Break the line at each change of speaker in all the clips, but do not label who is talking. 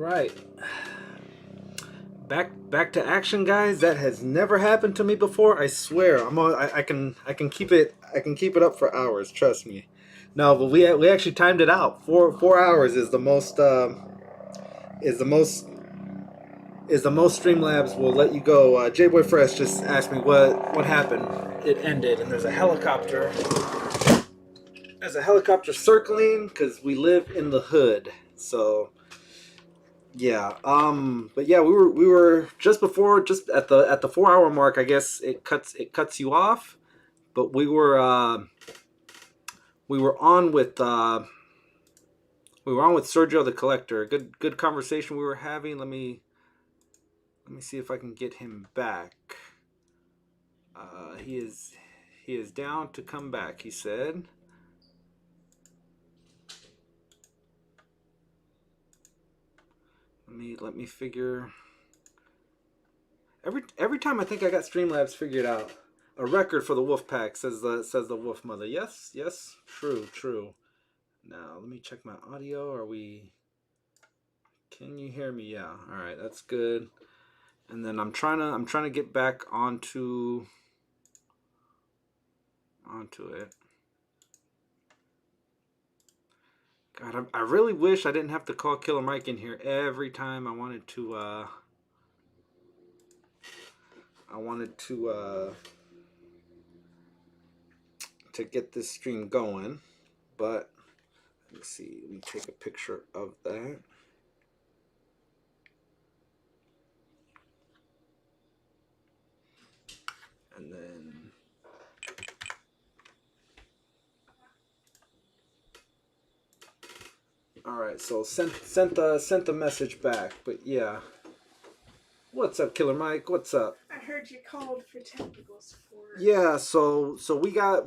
right. Back to action, guys. That has never happened to me before. I swear. I can keep it up for hours. Trust me. No, but we actually timed it out. Four hours is the most is the most is the most Streamlabs will let you go. J-Boy Fresh just asked me what happened. It ended, and there's a helicopter. There's a helicopter circling because we live in the hood. So yeah, but yeah, we were just before, just at the 4 hour mark. I guess it cuts you off, but we were on with Sergio the Collector. Good conversation we were having. Let me see if I can get him back. He is down to come back. He said. Let me figure. Every time I think I got Streamlabs figured out. A record for the Wolf Pack, says the Wolf Mother. Yes, true. Now let me check my audio. Can you hear me? Yeah. All right, that's good. And then I'm trying to get back onto it. God, I really wish I didn't have to call Killer Mike in here every time I wanted to get this stream going, but let's see. Let me take a picture of that. And then all right, so sent the message back, but yeah. What's up, Killer Mike? What's up?
I heard you called for technical support.
Yeah, so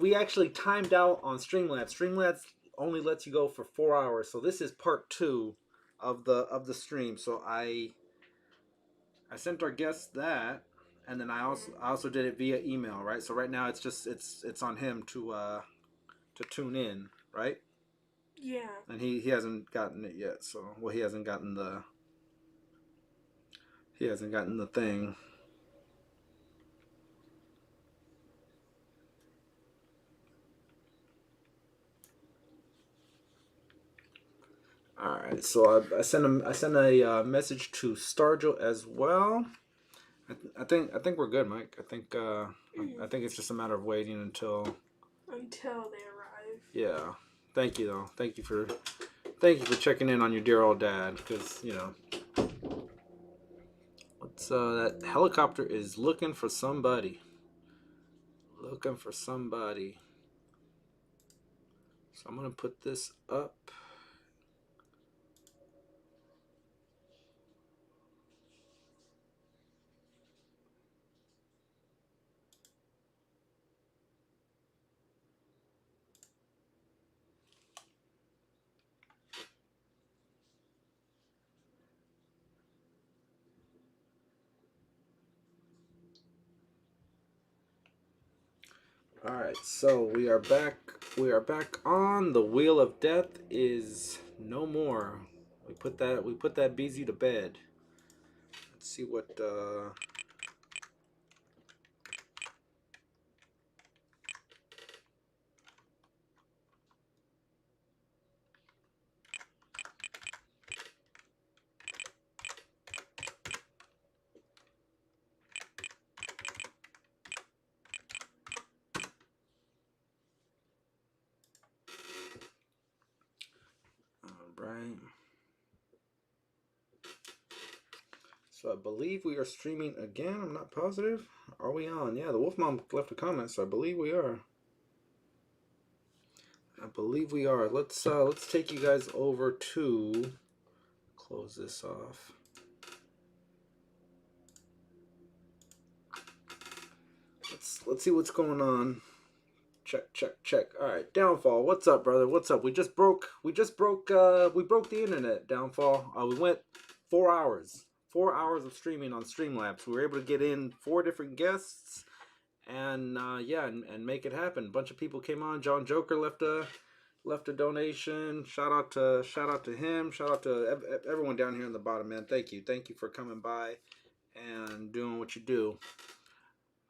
we actually timed out on Streamlabs. Streamlabs only lets you go for 4 hours, so this is part two of the stream. So I sent our guests that, and then I also did it via email, right? So right now it's on him to tune in, right?
Yeah.
And he hasn't gotten it yet. So he hasn't gotten the thing. All right, so I sent a message to Starjo as well. I think we're good, Mike. I think it's just a matter of waiting until
they arrive.
Yeah. Thank you though. Thank you for checking in on your dear old dad, because that helicopter is looking for somebody. Looking for somebody. So I'm gonna put this up. All right, so we are back. We are back on. The Wheel of Death is no more. We put that BZ to bed. Let's see what right. So I believe we are streaming again. I'm not positive. Are we on? Yeah, the Wolf Mom left a comment, so I believe we are. Let's take you guys over to close this off. Let's see what's going on. Check. All right, Downfall. What's up, brother? What's up? We broke the internet. Downfall. We went 4 hours. 4 hours of streaming on Streamlabs. We were able to get in 4 different guests, and and make it happen. A bunch of people came on. John Joker left left a donation. Shout out to him. Shout out to everyone down here in the bottom, man. Thank you for coming by and doing what you do.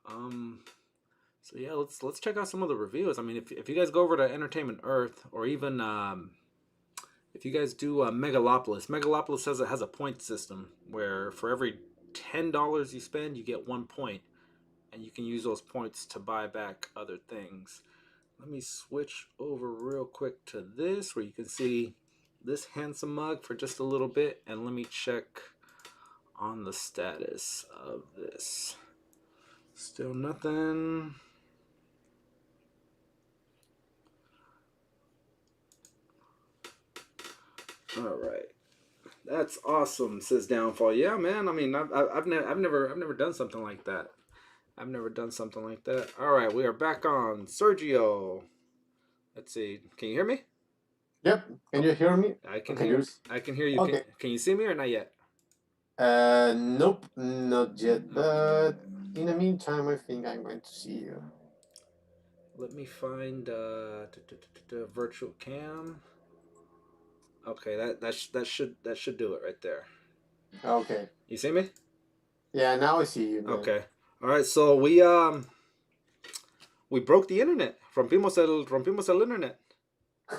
Um, so yeah, let's check out some of the reviews. I mean, if you guys go over to Entertainment Earth, or even if you guys do Megalopolis has a point system where for every $10 you spend, you get 1 point, and you can use those points to buy back other things. Let me switch over real quick to this where you can see this handsome mug for just a little bit, and let me check on the status of this. Still nothing. All right. That's awesome, says Downfall. Yeah, man. I mean, I've never done something like that. I've never done something like that. All right, we are back on Sergio. Let's see. Can you hear me?
Yep. Can
Oh,
you hear me?
I can
Okay,
hear.
yours.
I can hear you. Can
Okay.
Can you see me or not yet?
Nope, not yet.
Okay.
But in the meantime, I think I'm going to see you.
Let me find virtual cam. Okay, that should do it right there.
Okay.
You see me?
Yeah, now I see you, man.
Okay. All right. So we broke the internet. Rompimos el internet.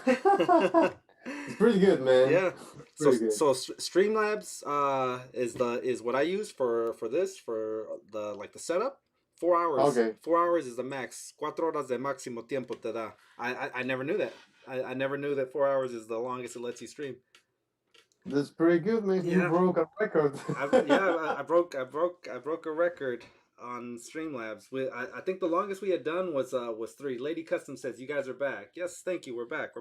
It's pretty good, man.
Yeah.
It's pretty good.
So Streamlabs is what I use for this for the setup. 4 hours.
Okay.
4 hours is the max. 4 horas de máximo tiempo te da. I never knew that. I never knew that 4 hours is the longest it lets you stream.
That's pretty good, man. You
Yeah.
broke a record.
I broke a record on Streamlabs. I think the longest we had done was 3. Lady Custom says you guys are back. Yes, thank you. We're back.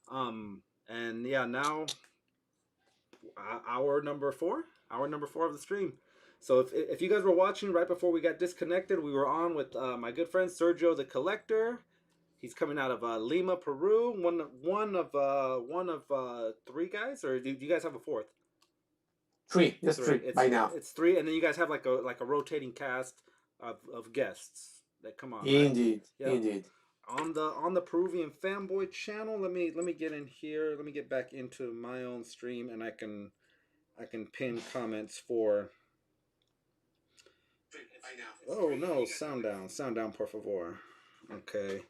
And yeah, now hour number 4 of the stream. So if you guys were watching right before we got disconnected, we were on with my good friend Sergio the Collector. He's coming out of Lima, Peru. One of 3 guys, or do you guys have a 4th?
3. Just 3 by now.
It's 3, and then you guys have like a rotating cast of guests that come on.
Indeed.
Right? Yeah.
Indeed.
On the Peruvian Fanboy channel. Let me get in here. Let me get back into my own stream, and I can pin comments for. Oh no! Sound down, por favor. Okay,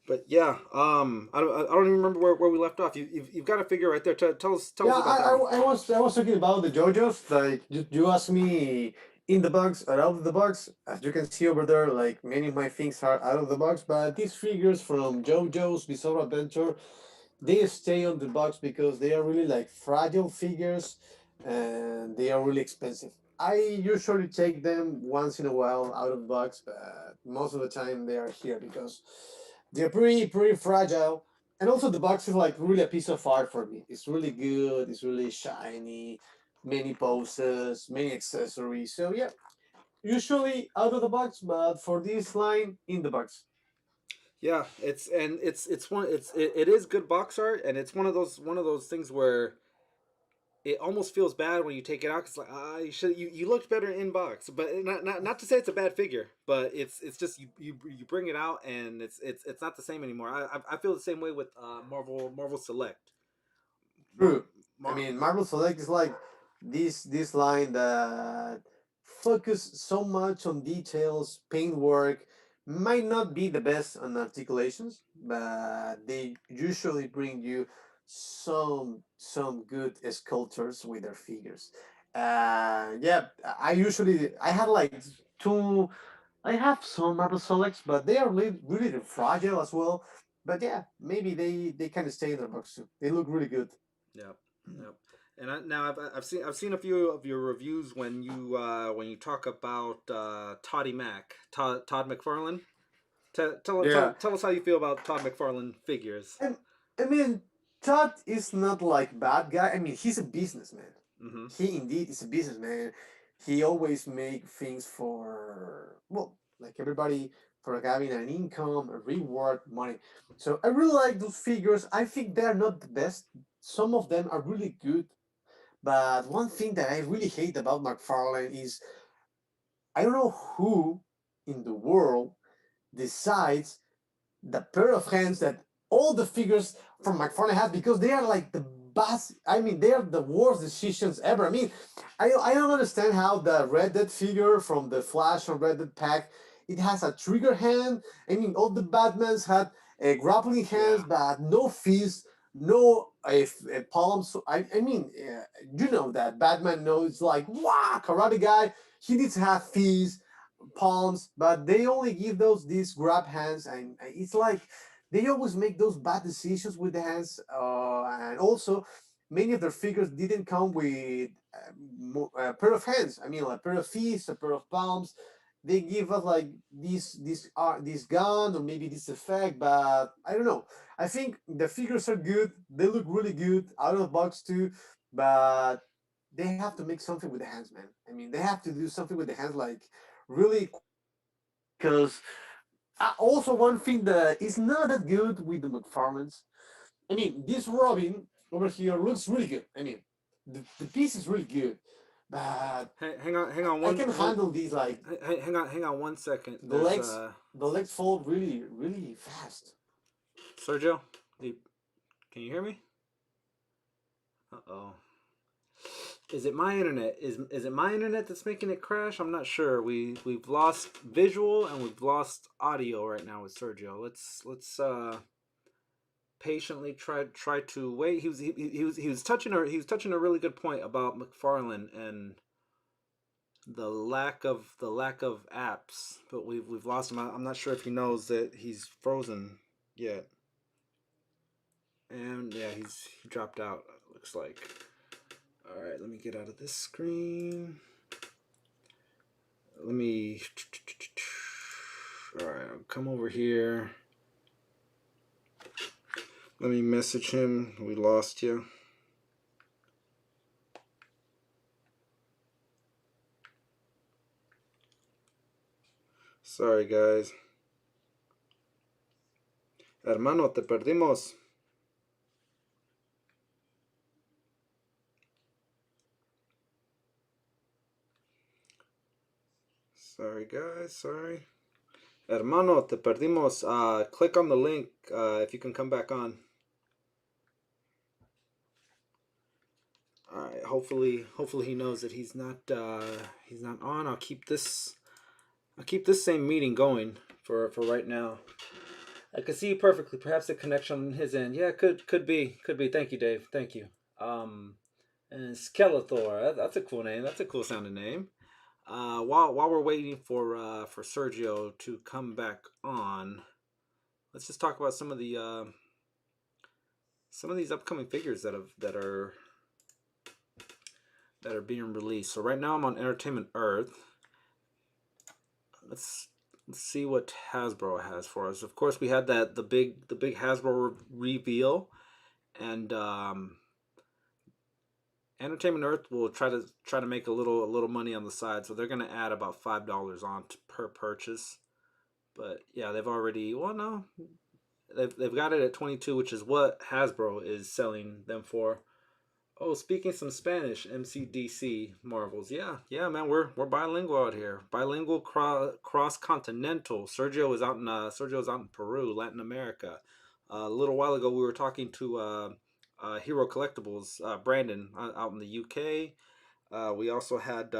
but yeah, I don't even remember where we left off. You've got a figure right there. Tell us about that.
I was talking about the JoJo's. Like you asked me in the box or out of the box. As you can see over there, like many of my things are out of the box, but these figures from JoJo's Bizarre Adventure, they stay on the box because they are really like fragile figures, and they are really expensive. I usually take them once in a while out of the box, but most of the time they are here because they're pretty fragile. And also the box is like really a piece of art for me. It's really good. It's really shiny. Many poses, many accessories. So yeah, usually out of the box, but for this line, in the box.
Yeah, it is good box art, and it's one of those things where it almost feels bad when you take it out. Cause like you looked better in box, but not to say it's a bad figure, but it's just you bring it out and it's not the same anymore. I feel the same way with Marvel Select.
True. I
Mar-
mean, Marvel Select is like this line that focus so much on details, paintwork, might not be the best on articulations, but they usually bring you some good sculptures with their figures. Yeah, I have like 2. I have some Marvel Selects, but they are really fragile as well. But yeah, maybe they kind of stay in their box too. They look really good.
Yep, yep. And now I've seen a few of your reviews when you talk about Toddy Mac, Todd McFarlane.
Yeah.
Tell us how you feel about Todd McFarlane figures.
And I mean, Todd is not like bad guy. I mean, he's a businessman.
Mm-hmm.
He indeed is a businessman. He always make things for, well, like everybody, for having an income, a reward, money. So I really like those figures. I think they're not the best. Some of them are really good, but one thing that I really hate about McFarlane is I don't know who in the world decides the pair of hands that all the figures from McFarlane has because they are like the best. I mean, they are the worst decisions ever. I mean, I don't understand how the Red Dead figure from the Flash or Red Dead pack it has a trigger hand. I mean, all the Batmans had grappling hands,
Yeah.
but no fists, no palms. So I mean, you know that Batman knows like wow, karate guy. He needs to have fists, palms, but they only give those these grab hands, and it's like they always make those bad decisions with the hands. And also, many of their figures didn't come with a pair of hands. I mean, like a pair of fists, a pair of palms. They give us like this gun or maybe this effect, but I don't know. I think the figures are good. They look really good out of the box too, but they have to make something with the hands, man. I mean, they have to do something with the hands, like really, because also one thing that is not that good with the McFarlanes. I mean, this Robin over here looks really good. I mean, the piece is really good, but
Hang on
I
one
can
one.
handle these like
Hang on 1 second.
the
There's
legs. The legs fold really fast.
Sergio. Can you hear me? Uh-oh. Is it my internet? Is it my internet that's making it crash? I'm not sure. We've lost visual and we've lost audio right now with Sergio. Let's patiently try to wait. He was touching a really good point about McFarlane and the lack of apps, but we've lost him. I'm not sure if he knows that he's frozen yet. And yeah, he dropped out. Looks like. All right, let me get out of this screen. Let me. All right, I'll come over here. Let me message him. We lost you. Sorry, guys. Hermano, te perdimos. Sorry, guys. Sorry. Hermano, te perdimos. Click on the link if you can come back on. All right. Hopefully he knows that he's not on. I'll keep this same meeting going for right now. I can see you perfectly. Perhaps the connection on his end. Yeah, could be. Thank you, Dave. Thank you. And Skeletor. That's a cool name. That's a cool sounding name. While we're waiting for Sergio to come back on, let's just talk about some of these upcoming figures that are being released. So right now I'm on Entertainment Earth. Let's see what Hasbro has for us. Of course, we had the big Hasbro reveal, and Entertainment Earth will try to make a little money on the side, so they're gonna add about $5 on per purchase. But yeah, they've already no, they've got it at 22, which is what Hasbro is selling them for. Oh, speaking some Spanish, MCDC Marvels. Yeah, man, we're bilingual out here. Bilingual cross continental. Sergio's out in Peru, Latin America. A little while ago, we were talking to Hero Collectibles, Brandon, out in the UK. We also had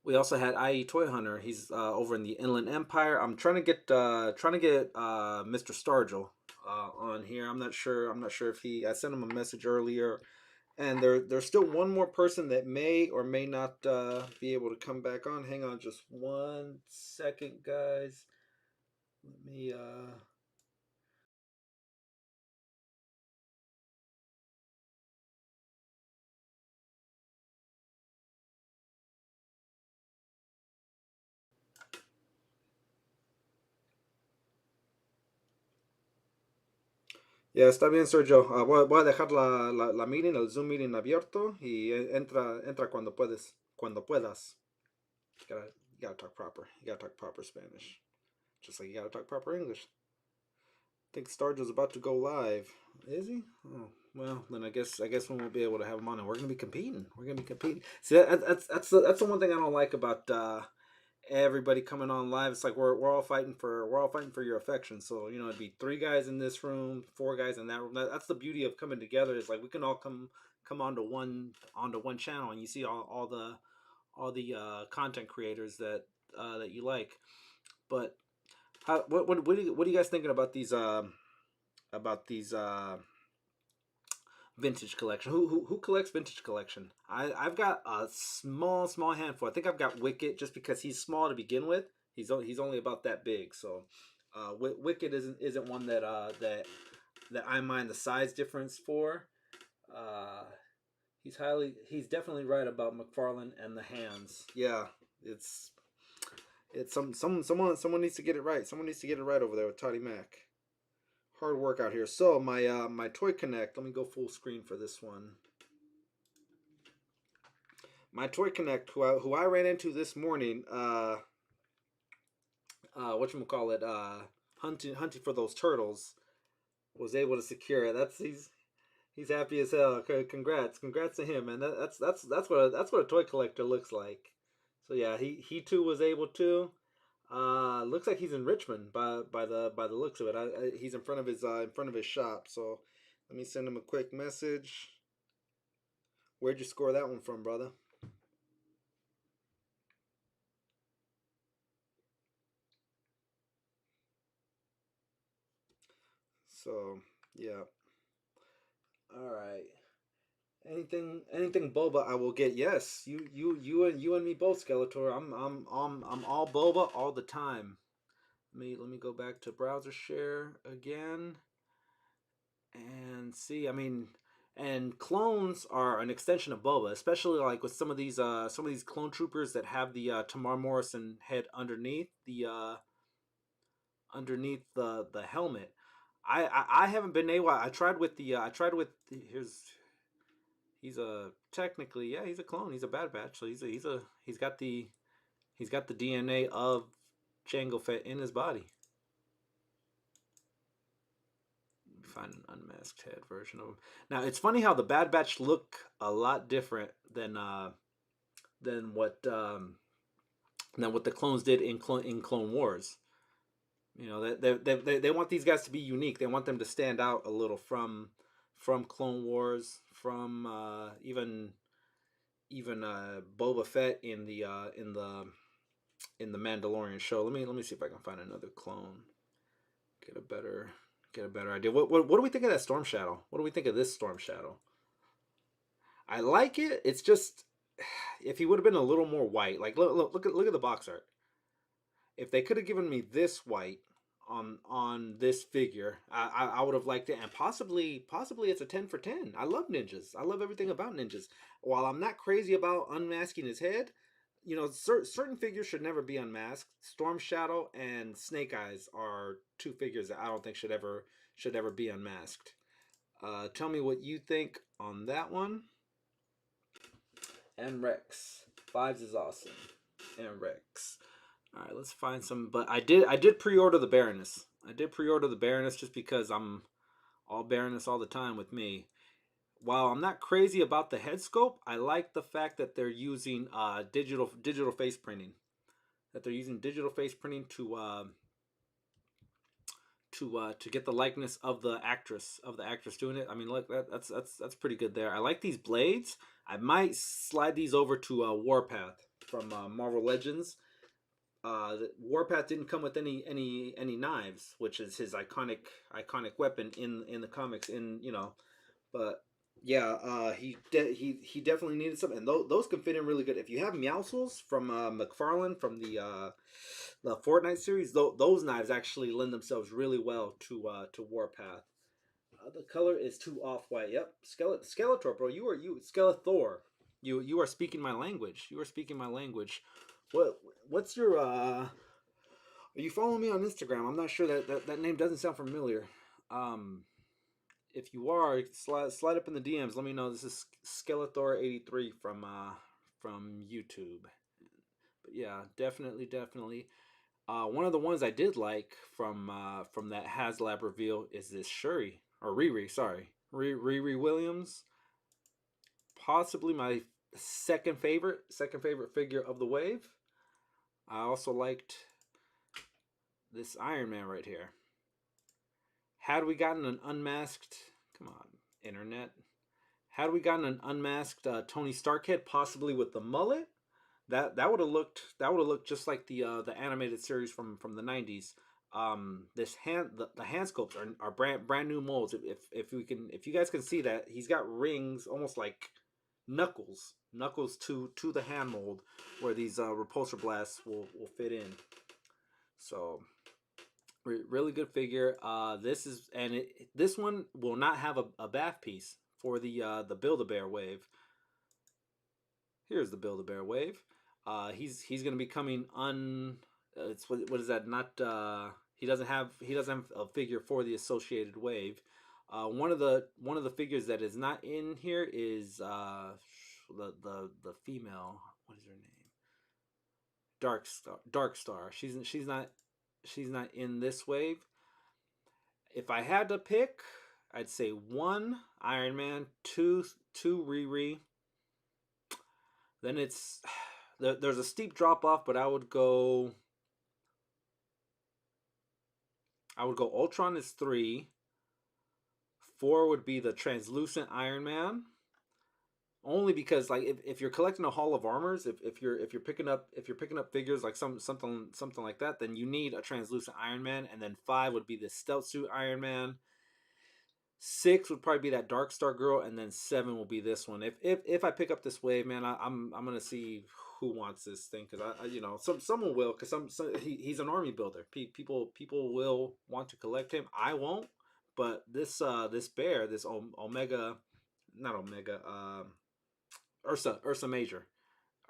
IE Toy Hunter. He's over in the Inland Empire. I'm trying to get Mr. Stargell on here. I'm not sure if I sent him a message earlier, and there's still one more person that may or may not be able to come back on. Hang on just 1 second, guys. Let me Ya, está bien, Sergio. Voy a dejar la meeting, el Zoom meeting abierto y entra cuando puedas. You gotta talk proper. You gotta talk proper Spanish. Just like you gotta talk proper English. I think Stargill's about to go live. Is he? Oh, well, then I guess we won't be able to have him on, and we're gonna be competing. See, that's the one thing I don't like about everybody coming on live. It's like we're all fighting for your affection. So it'd be 3 guys in this room, 4 guys in that room. That's the beauty of coming together. Is like we can all come onto one channel, and you see all the content creators that you like. But what are you guys thinking about these vintage collection? Who collects vintage collection? I've got a small handful. I think I've got Wicket just because he's small to begin with. He's only about that big. So Wicket isn't one that I mind the size difference for. Uh, he's definitely right about McFarlane and the hands. Yeah, it's someone needs to get it right. Someone needs to get it right over there with Toddy Mac. Hard work out here. So my Toy Connect. Let me go full screen for this one. My Toy Connect, who I ran into this morning. Whatchamacallit, hunting for those turtles, was able to secure it. He's happy as hell. Okay, congrats to him, man. That's what a toy collector looks like. So yeah, he too was able to. Looks like he's in Richmond by the looks of it. He's in front of his shop. So let me send him a quick message. Where'd you score that one from, brother? So yeah. All right. Anything boba I will get. Yes, you and me both, Skeletor. I'm all boba all the time. Let me go back to browser share again and see. I mean, and clones are an extension of boba, especially like with some of these clone troopers that have the Tamar Morrison head underneath the helmet. I haven't been able. He's a technically, yeah, he's a clone. He's a Bad Batch. So he's got the DNA of Jango Fett in his body. Find an unmasked head version of him. Now it's funny how the Bad Batch look a lot different than what the clones did in Clone Wars. They want these guys to be unique. They want them to stand out a little from Clone Wars, from even Boba Fett in the Mandalorian show. Let me see if I can find another clone. Get a better idea. What do we think of that Storm Shadow? What do we think of this Storm Shadow? I like it. It's just if he would have been a little more white. Like look at the box art. If they could have given me this white on this figure, I would have liked it, and possibly it's a 10 for 10. I love ninjas. I love everything about ninjas. While I'm not crazy about unmasking his head, certain figures should never be unmasked. Storm Shadow and Snake Eyes are two figures that I don't think should ever be unmasked. Tell me what you think on that one. And Rex. Fives is awesome. And Rex. All right, let's find some. But I did pre-order the Baroness. I did pre-order the Baroness just because I'm all Baroness all the time with me. While I'm not crazy about the head sculpt, I like the fact that they're using digital face printing. That they're using digital face printing to get the likeness of the actress doing it. I mean, look, that's pretty good there. I like these blades. I might slide these over to Warpath from Marvel Legends. Warpath didn't come with any knives, which is his iconic weapon in the comics. But yeah, he definitely needed some, and those can fit in really good. If you have Meowscles from McFarlane from the Fortnite series, those knives actually lend themselves really well to Warpath. The color is too off white. Yep, Skeletor, bro. You Skeletor. You are speaking my language. You are speaking my language. What's your Are you following me on Instagram? I'm not sure that name doesn't sound familiar. If you are, slide up in the DMs. Let me know. This is Skeletor83 from YouTube. But yeah, definitely. One of the ones I did like from that HasLab reveal is this Shuri or Riri. Sorry, Riri Williams. Possibly my second favorite figure of the wave. I also liked this Iron Man right here. Had we gotten an unmasked, come on, internet. Had we gotten an unmasked Tony Stark head, possibly with the mullet, that would have looked just like the animated series from the '90s. The hand sculpts are brand new molds. If you guys can see that, he's got rings almost like knuckles to the hand mold where these repulsor blasts will fit in. So really good figure. This one will not have a bath piece for the Build-A-Bear wave. Here's the Build-A-Bear wave. He's gonna be coming it's what is that? Not he doesn't have a figure for the associated wave. One of the figures that is not in here is the female. What is her name? Dark Star. She's not in this wave. If I had to pick, I'd say 1 Iron Man, 2 Riri. Then there's a steep drop off, but I would go Ultron is 3. 4 would be the translucent Iron Man. Only because like if you're collecting a Hall of Armors, if you're picking up figures like something like that, then you need a translucent Iron Man, and then 5 would be the stealth suit Iron Man. 6 would probably be that Dark Star girl, and then 7 will be this one. If I pick up this wave, man, I'm gonna see who wants this thing, because someone will, because he's an army builder. People will want to collect him. I won't, but this bear, this Omega, not Omega, Ursa Major.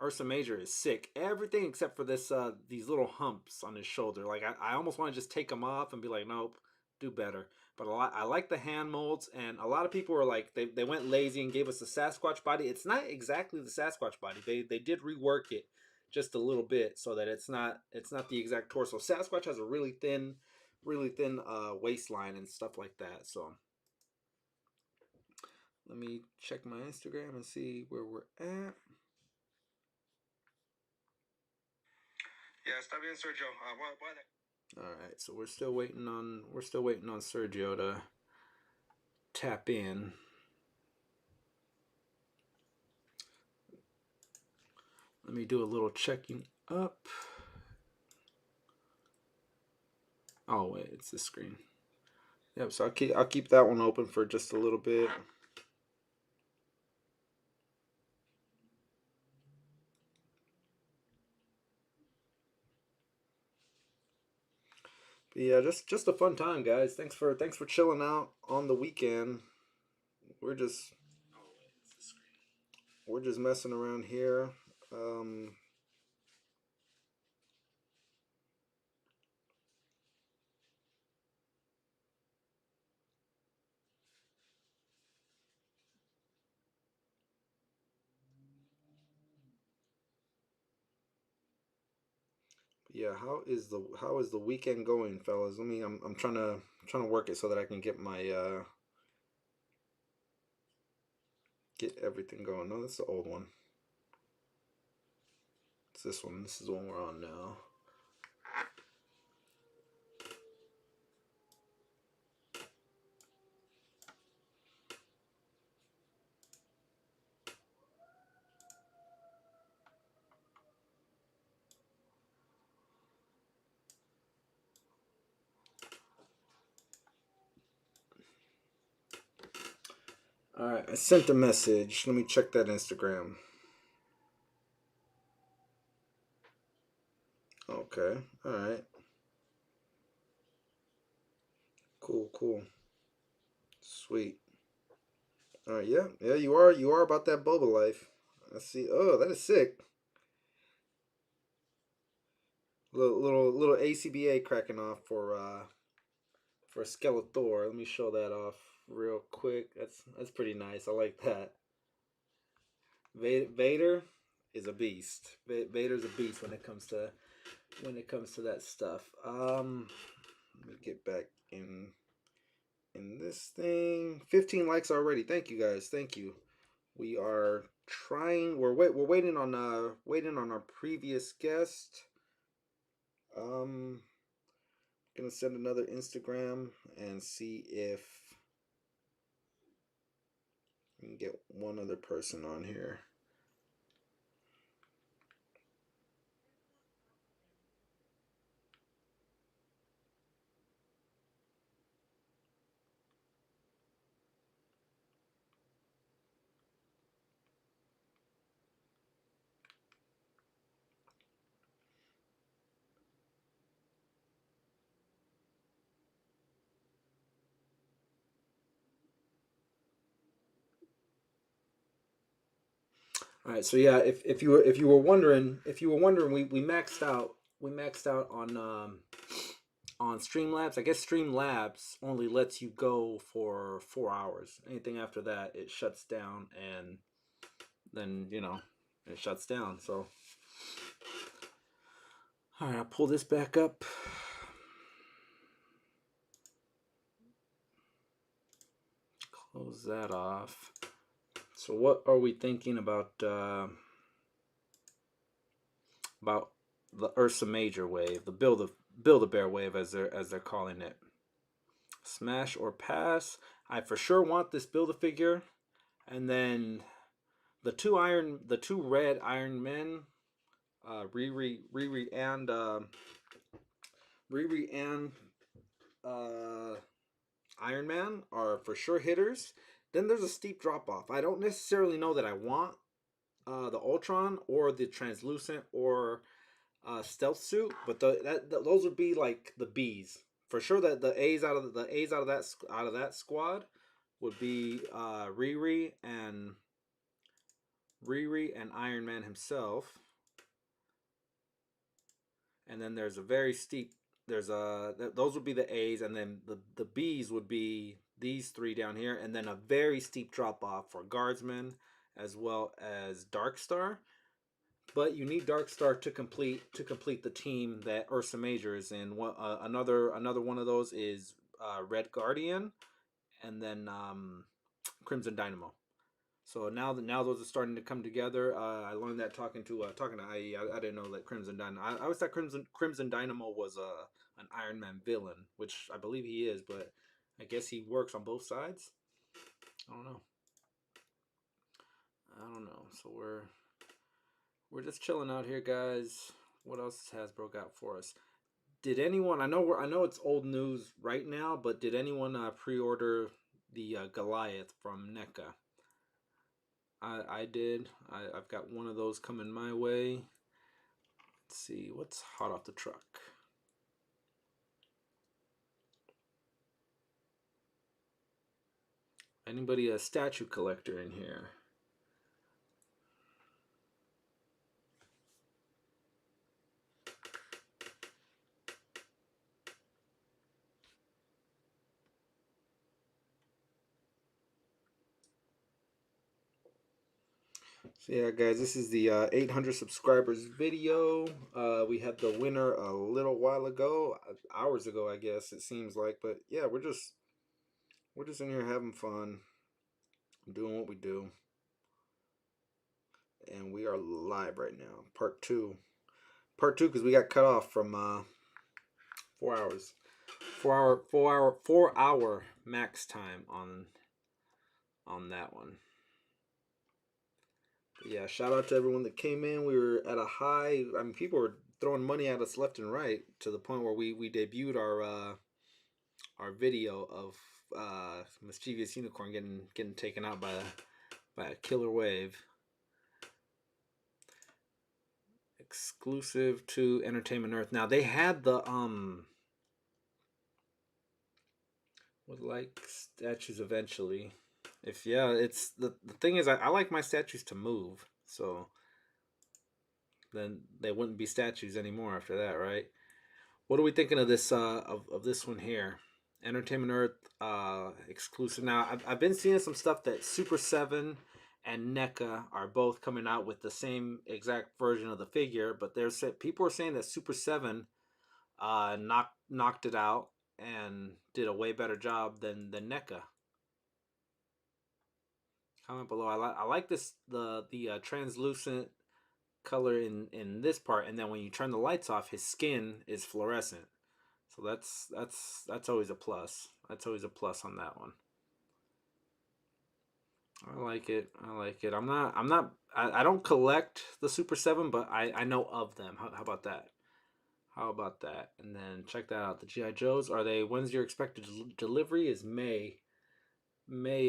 Ursa Major is sick. Everything except for these little humps on his shoulder. Like I almost want to just take them off and be like, nope, do better. But I like the hand molds, and a lot of people were like, they went lazy and gave us the Sasquatch body. It's not exactly the Sasquatch body. They did rework it just a little bit so that it's not the exact torso. Sasquatch has a really thin waistline and stuff like that. So let me check my Instagram and see where we're at. Yeah, stop being Sergio. All right, so we're still waiting on Sergio to tap in. Let me do a little checking up. Oh wait, it's this screen. Yep. So I'll keep that one open for just a little bit. But yeah, just a fun time, guys. Thanks for chilling out on the weekend. We're just messing around here. Yeah, how is the weekend going, fellas? I'm trying to work it so that I can get my get everything going. No, that's the old one. It's this one. This is the one we're on now. All right, I sent a message. Let me check that Instagram. Okay. All right. Cool. Sweet. All right. Yeah. You are about that boba life. I see. Oh, that is sick. Little ACBA cracking off for Skeletor. Let me show that off real quick. That's pretty nice. I like that. Vader is a beast. Vader's a beast when it comes to that stuff. Let me get back in this thing. 15 likes already. Thank you guys. Thank you. We are trying. We're waiting on our previous guest. Gonna send another Instagram and see if we can get one other person on here. All right, so yeah, if you were wondering, we maxed out on Streamlabs. I guess Streamlabs only lets you go for 4 hours. Anything after that, it shuts down, and then it shuts down. So, all right, I'll pull this back up. Close that off. So, what are we thinking about the Ursa Major wave, the Build-A-Bear wave, as they're calling it? Smash or pass? I for sure want this Build-A-Figure, and then the two red Iron Men, Riri and Iron Man are for sure hitters. Then there's a steep drop off. I don't necessarily know that I want the Ultron or the translucent or stealth suit, but those would be like the B's for sure. That the A's out of that squad would be Riri and Iron Man himself. And then there's a very steep. Those would be the A's, and then the B's would be these three down here, and then a very steep drop off for Guardsman as well as Darkstar. But you need Darkstar to complete the team that Ursa Major is in. Another one of those is Red Guardian, and then Crimson Dynamo. So now those are starting to come together. I learned that talking to IE. I didn't know that Crimson Dynamo. I always thought Crimson Dynamo was an Iron Man villain, which I believe he is, but I guess he works on both sides. I don't know. So we're just chilling out here, guys. What else has Hasbro got for us? Did anyone? I know it's old news right now, but did anyone pre-order the Goliath from NECA? I did. I've got one of those coming my way. Let's see what's hot off the truck. Anybody a statue collector in here? So yeah, guys, this is the 800 subscribers video. We had the winner a little while ago, hours ago, I guess it seems like. But yeah, we're just in here having fun, doing what we do, and we are live right now. Part two, because we got cut off from 4 hours, 4 hour max time on that one. Yeah, shout out to everyone that came in. We were at a high. I mean, people were throwing money at us left and right to the point where we debuted our video of Mischievous Unicorn getting taken out by a killer wave. Exclusive to Entertainment Earth. Now they had the would like statues eventually. It's the thing is I like my statues to move, so then they wouldn't be statues anymore after that, right? What are we thinking of this of this one here? Entertainment Earth exclusive. Now I've been seeing some stuff that Super 7 and NECA are both coming out with the same exact version of the figure, but people are saying that Super 7 knocked it out and did a way better job than NECA. Comment below. I like this the translucent color in this part, and then when you turn the lights off, his skin is fluorescent. So that's always a plus. That's always a plus on that one. I like it. I like it. I don't collect the Super 7, but I know of them. How about that? How about that? And then check that out. The GI Joes, are they, when's your expected delivery? Is May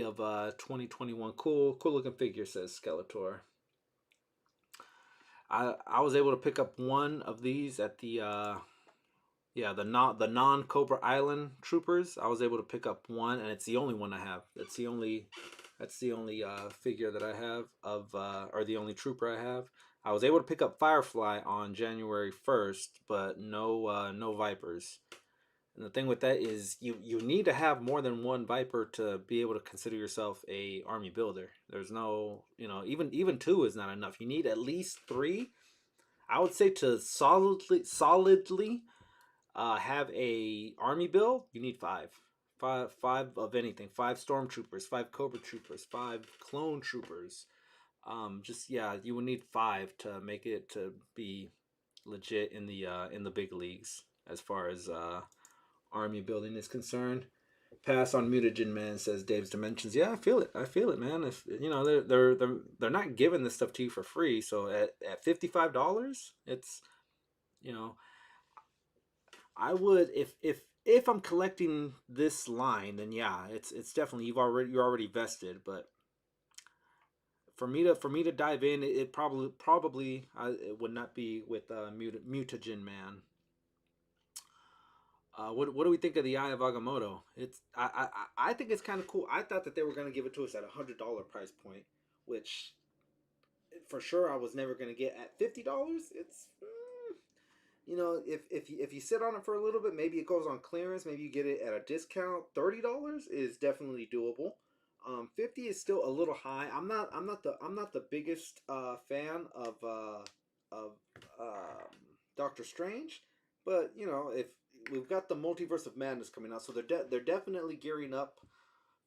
of 2021. Cool looking figure, says Skeletor. I was able to pick up one of these at the the non Cobra Island Troopers. I was able to pick up one, and it's the only one I have. That's the only figure that I have of or the only trooper I have. I was able to pick up Firefly on January 1st, but no Vipers. And the thing with that is you need to have more than one Viper to be able to consider yourself a army builder. There's no, even two is not enough. You need at least three. I would say to solidly have a army build, you need five of anything. Five stormtroopers, five Cobra troopers, five clone troopers. You would need five to make it to be legit in the big leagues as far as army building is concerned. Pass on Mutagen Man, says Dave's Dimensions. Yeah, I feel it. I feel it, man. If they're not giving this stuff to you for free. So at $55, it's you know I would, if I'm collecting this line, then yeah, it's definitely you're already vested. But for me to dive in, it probably it would not be with Mutagen Man. What do we think of the Eye of Agamotto? I think it's kind of cool. I thought that they were going to give it to us at $100 price point, which for sure I was never going to get at $50. It's if you sit on it for a little bit, maybe it goes on clearance. Maybe you get it at a discount. $30 is definitely doable. 50 is still a little high. I'm not the biggest fan of Doctor Strange, but if we've got the Multiverse of Madness coming out, so they're definitely gearing up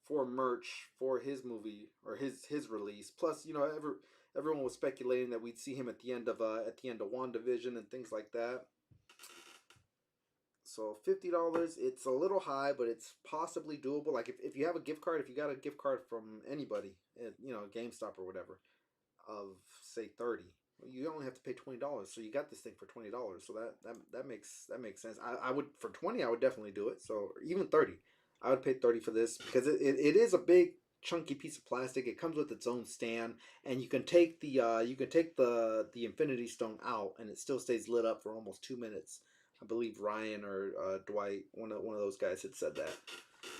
for merch for his movie or his release. Plus, everyone was speculating that we'd see him at the end of WandaVision and things like that. So $50, it's a little high, but it's possibly doable. Like if you have a gift card, if you got a gift card from anybody, GameStop or whatever, of say 30, you only have to pay $20. So you got this thing for $20. So that makes sense. I would, for 20, I would definitely do it. So even 30, I would pay 30 for this because it is a big chunky piece of plastic. It comes with its own stand, and you can take the Infinity Stone out, and it still stays lit up for almost 2 minutes. I believe Ryan or Dwight, one of those guys, had said that.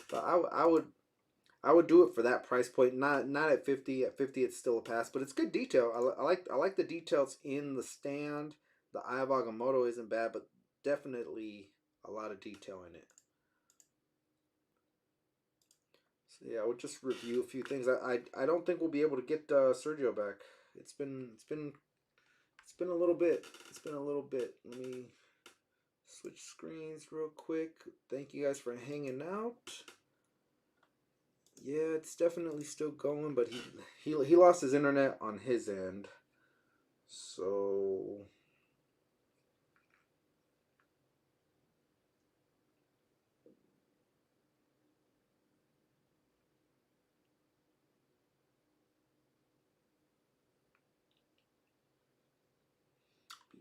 But I would do it for that price point. Not at 50. At 50, it's still a pass, but it's good detail. I like the details in the stand. The Eye of Agamotto isn't bad, but definitely a lot of detail in it. So yeah, I would just review a few things. I don't think we'll be able to get Sergio back. It's been a little bit. It's been a little bit. Let me switch screens real quick. Thank you guys for hanging out. Yeah, it's definitely still going, but he lost his internet on his end. So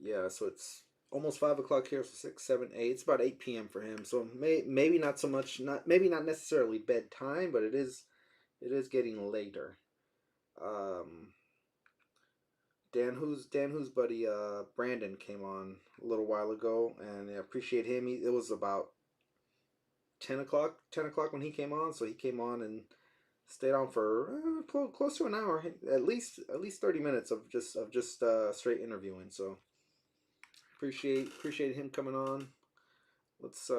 yeah, so it's almost 5 o'clock here, so 6, 7, 8. It's about 8 p.m. for him. So maybe not so much, maybe not necessarily bedtime, but it is getting later. Dan who's buddy Brandon came on a little while ago, and I appreciate him. It was about 10 o'clock when he came on, so he came on and stayed on for close to an hour, at least 30 minutes of just straight interviewing. So appreciate him coming on. Let's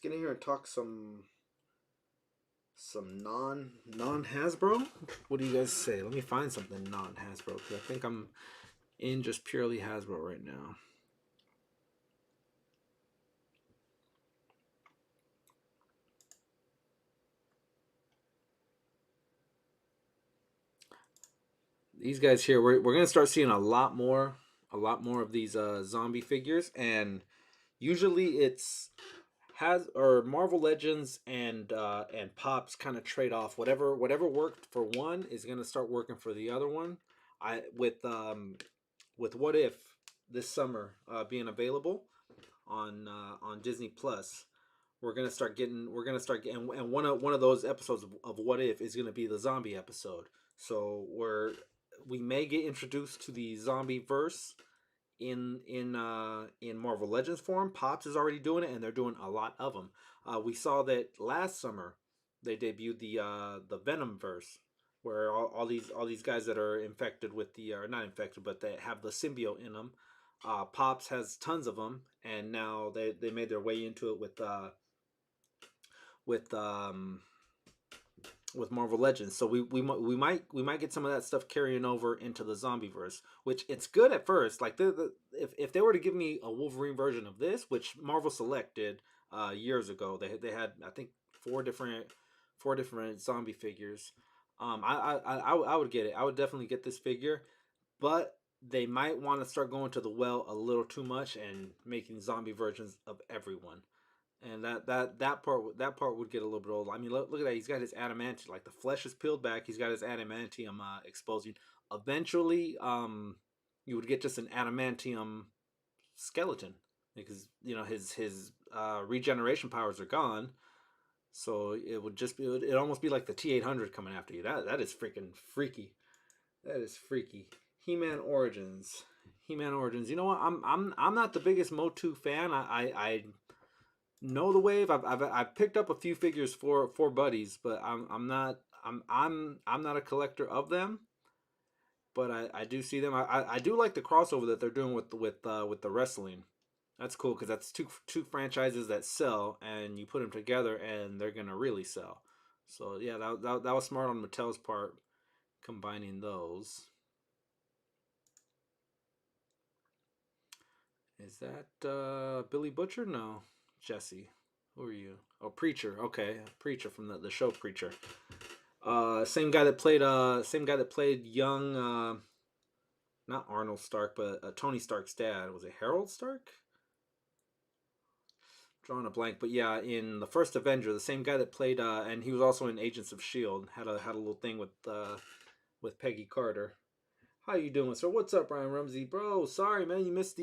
get in here and talk some non Hasbro. What do you guys say? Let me find something non Hasbro, because I think I'm in just purely Hasbro right now. these guys here, we're gonna start seeing a lot more of these zombie figures, and usually it's has or Marvel Legends and Pops kind of trade off. Whatever worked for one is gonna start working for the other one. I with What If this summer being available on Disney Plus, and one of those episodes of What If is gonna be the zombie episode. So we may get introduced to the zombie verse in Marvel Legends form. Pops is already doing it, and they're doing a lot of them. We saw that last summer they debuted the Venom verse, where all these guys that are infected with the or not infected, but they have the symbiote in them. Pops has tons of them, and now they made their way into it with with Marvel Legends. So we might get some of that stuff carrying over into the zombie verse, which it's good at first. Like if they were to give me a Wolverine version of this, which Marvel Select did years ago, they had I think four different zombie figures. I would get it. I would definitely get this figure, but they might want to start going to the well a little too much and making zombie versions of everyone. And that part would get a little bit old. I mean, look at that. He's got his adamantium, like the flesh is peeled back. He's got his adamantium exposing. Eventually, you would get just an adamantium skeleton because his regeneration powers are gone. So it would just be it almost be like the T-800 coming after you. That is freaking freaky. That is freaky. He-Man Origins. He-Man Origins. You know what? I'm not the biggest Motu fan. I know the wave. I've picked up a few figures for buddies, but I'm not a collector of them. But I do see them. I do like the crossover that they're doing with the wrestling. That's cool because that's two franchises that sell, and you put them together, and they're gonna really sell. So yeah, that was smart on Mattel's part, combining those. Is that Billy Butcher? No, Jesse. Who are you? Oh, Preacher. Okay, Preacher from the show Preacher. Same guy that played young, not Arnold Stark, but Tony Stark's dad. Was it Harold Stark? Drawing a blank, but yeah, in the first Avenger, the same guy that played, and he was also in Agents of Shield. Had a little thing with Peggy Carter. How you doing, sir? What's up, Brian Rumsey, bro? Sorry, man, you missed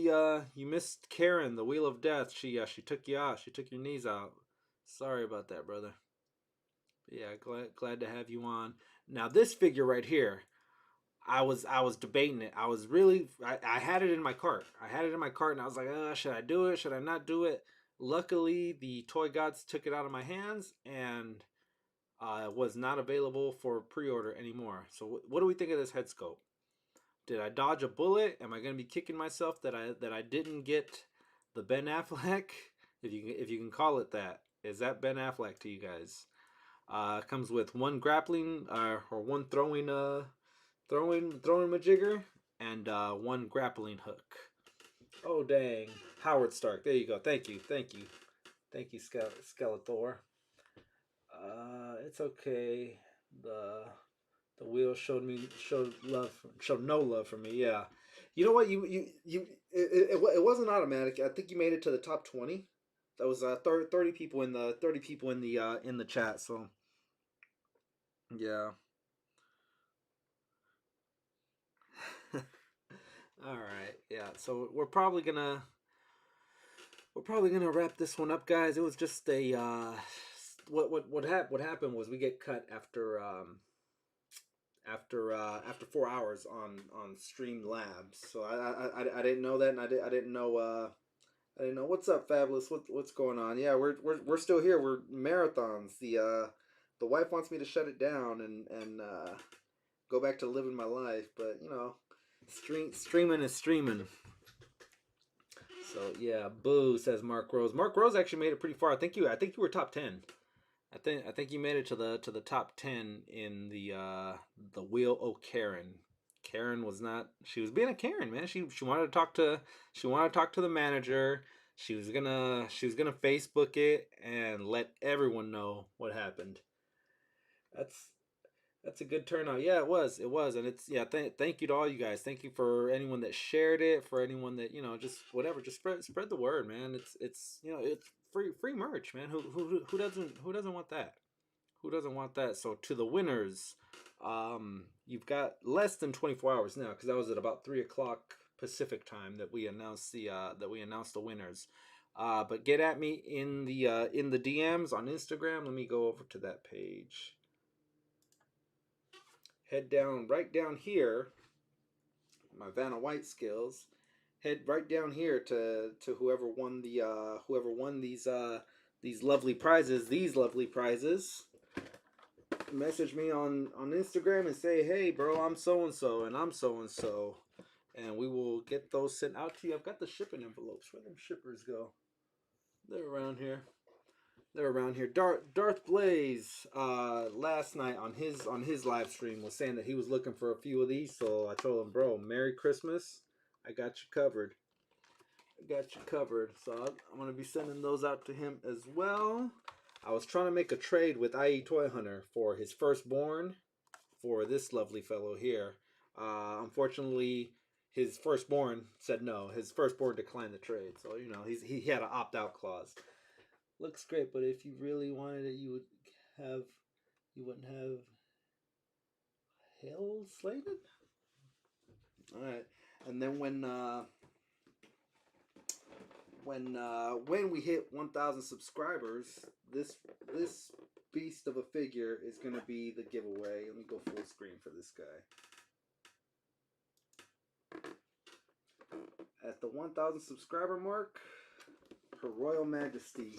Karen, the Wheel of Death. She took you out. She took your knees out. Sorry about that, brother. But yeah, glad to have you on. Now this figure right here, I was debating it. I had it in my cart. And I was like, should I do it? Should I not do it? Luckily, the toy gods took it out of my hands and was not available for pre-order anymore. So what do we think of this head sculpt? Did I dodge a bullet? Am I going to be kicking myself that I didn't get the Ben Affleck, if you can call it that? Is that Ben Affleck to you guys? Comes with one grappling or one throwing majigger and one grappling hook. Oh dang, Howard Stark. There you go. Thank you, Skeletor. It's okay. The wheel showed no love for me. Yeah, you know what? It wasn't automatic. I think you made it to the top 20. That was 30 people in the chat. So yeah. All right. Yeah. So we're probably gonna wrap this one up, guys. It was just a what happened was we get cut after after 4 hours on Streamlabs. So I didn't know that, and I didn't know what's up, Fabulous. What's going on? Yeah, we're still here. We're marathons. The wife wants me to shut it down and go back to living my life, but streaming is streaming. So yeah, boo, says Mark Rose. Mark Rose actually made it pretty far. I think you were top 10. I think you made it to the top 10 in the Wheel o' Karen. Karen was not. She was being a Karen, man. She wanted to talk to the manager. She was gonna Facebook it and let everyone know what happened. That's That's a good turnout. Yeah, it was. It was, and it's yeah. Thank you to all you guys. Thank you for anyone that shared it. For anyone that just whatever, just spread the word, man. It's it's free merch, man. Who doesn't want that? Who doesn't want that? So to the winners, you've got less than 24 hours now because that was at about 3 o'clock Pacific time that we announced the winners. But get at me in the DMs on Instagram. Let me go over to that page. Head down right down here. My Vanna White skills. Head right down here to whoever won these lovely prizes. These lovely prizes. Message me on Instagram and say, hey, bro, I'm so and so, and I'm so and so, and we will get those sent out to you. I've got the shipping envelopes. Where them shippers go? They're around here. They're around here. Darth Blaze, last night on his live stream was saying that he was looking for a few of these. So I told him, bro, Merry Christmas. I got you covered. So I'm gonna be sending those out to him as well. I was trying to make a trade with IE Toy Hunter for his firstborn, for this lovely fellow here. Unfortunately, his firstborn said no. His firstborn declined the trade, so he had an opt out clause. Looks great, but if you really wanted it, you wouldn't have Hail slated. All right, and then when we hit 1,000 subscribers, this beast of a figure is gonna be the giveaway. Let me go full screen for this guy. At the 1,000 subscriber mark, Her Royal Majesty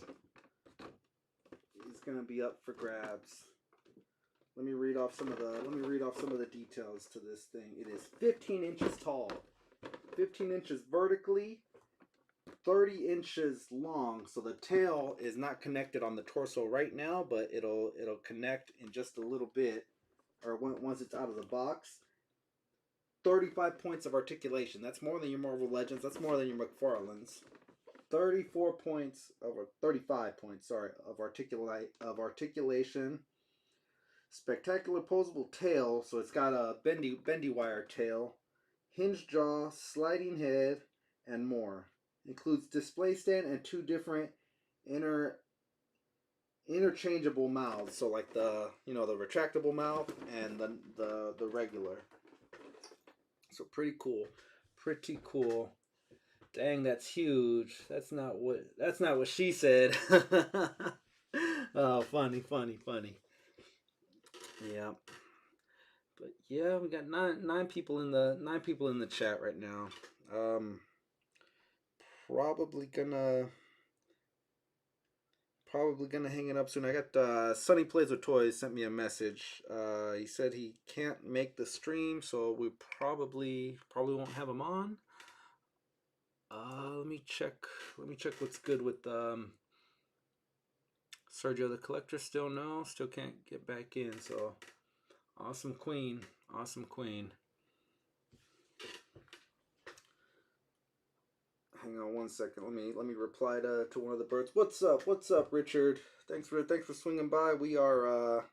is gonna be up for grabs. Let me read off some of the details to this thing. It is 15 inches tall, 15 inches vertically, 30 inches long. So the tail is not connected on the torso right now, but it'll connect in just a little bit, or once it's out of the box. 35 points of articulation. That's more than your Marvel Legends. That's more than your McFarlane's. 35 points, of articulation. Spectacular posable tail, so it's got a bendy wire tail, hinged jaw, sliding head, and more. Includes display stand and two different interchangeable mouths. So like the retractable mouth and the regular. So pretty cool. Dang, that's huge. That's not what she said. Oh, funny. Yeah. But yeah, we got nine people in the chat right now. Probably gonna hang it up soon. I got Sunny Plays with Toys sent me a message. He said he can't make the stream, so we probably won't have him on. Let me check what's good with Sergio the Collector. Still can't get back in. So awesome queen. Hang on one second. Let me reply to one of the birds. What's up, Richard? Thanks for swinging by. We are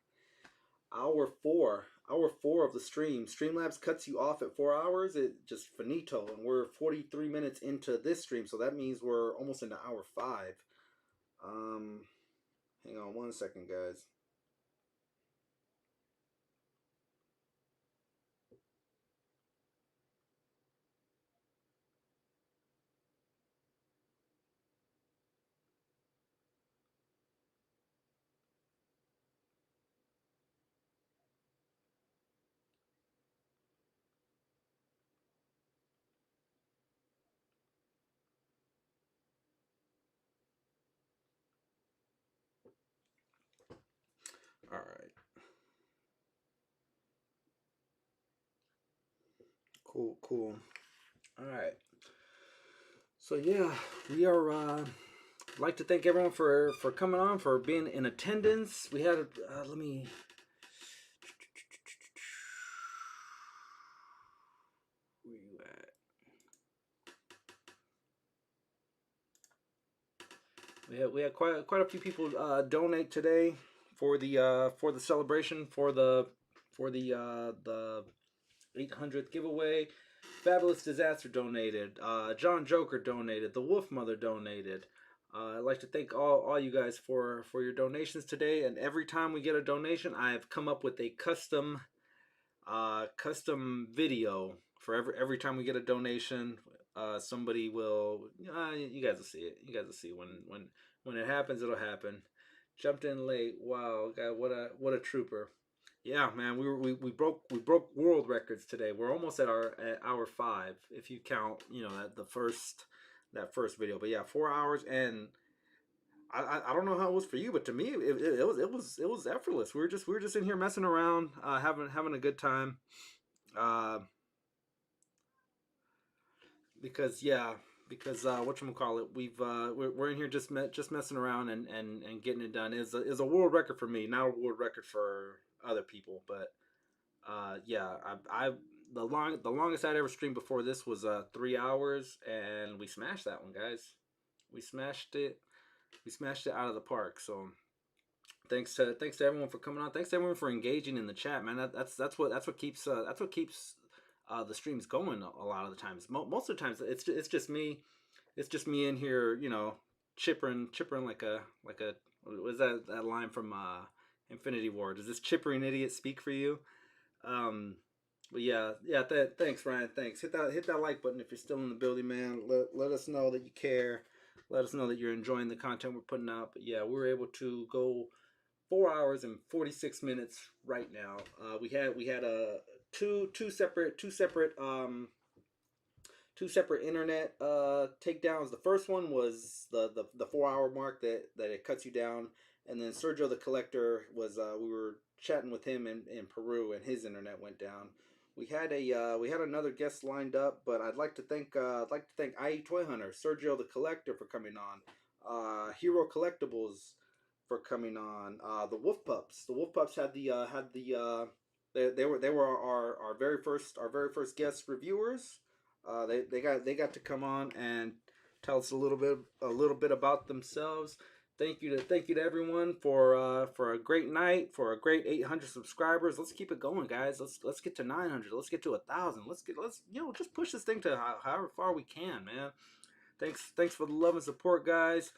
hour four of the stream. Streamlabs cuts you off at 4 hours. It just finito, and we're 43 minutes into this stream, so that means we're almost into hour 5. Hang on one second, guys. All right. Cool. All right. So yeah, we are. I'd like to thank everyone for coming on, for being in attendance. We had. Let me. Where you at? We had quite a few people donate today for the celebration, for the for the 800th giveaway. Fabulous Disaster donated. John Joker donated. The Wolf Mother donated. I'd like to thank all you guys for your donations today. And every time we get a donation, I have come up with a custom video for every time we get a donation. Somebody will. You guys will see it. You guys will see when it happens. It'll happen. Jumped in late. Wow, God, what a trooper. Yeah, man, we broke world records today. We're almost at hour 5 if you count, that first video. But yeah, 4 hours, and I don't know how it was for you, but to me it was effortless. We were just in here messing around, having a good time. Because whatchamacallit, we're in here just messing around and getting it done. Is a world record for me, not a world record for other people. But yeah, I the longest I'd ever streamed before this was 3 hours, and we smashed that one, guys. We smashed it out of the park. So thanks to everyone for coming on. Thanks to everyone for engaging in the chat, man. That's what keeps the streams going a lot of the times. Most of the times it's just me. It's just me in here, chippering like a what was that line from Infinity War? Does this chippering idiot speak for you? But yeah. Thanks, Ryan. Thanks. Hit that like button if you're still in the building, man. Let us know that you care. Let us know that you're enjoying the content we're putting out. But yeah, we were able to go 4 hours and 46 minutes right now. We had two separate internet takedowns. The first one was the 4 hour mark that it cuts you down, and then Sergio the Collector was we were chatting with him in Peru, and his internet went down. We had another guest lined up, but I'd like to thank IE Toy Hunter, Sergio the Collector for coming on, Hero Collectibles for coming on, the Wolf Pups. The Wolf Pups had the they were our very first guest reviewers. They got to come on and tell us a little bit about themselves. Thank you to everyone for a great night, for a great 800 subscribers. Let's keep it going, guys. Let's get to 900. Let's get to 1,000. Let's just push this thing to however far we can, man. Thanks for the love and support, guys.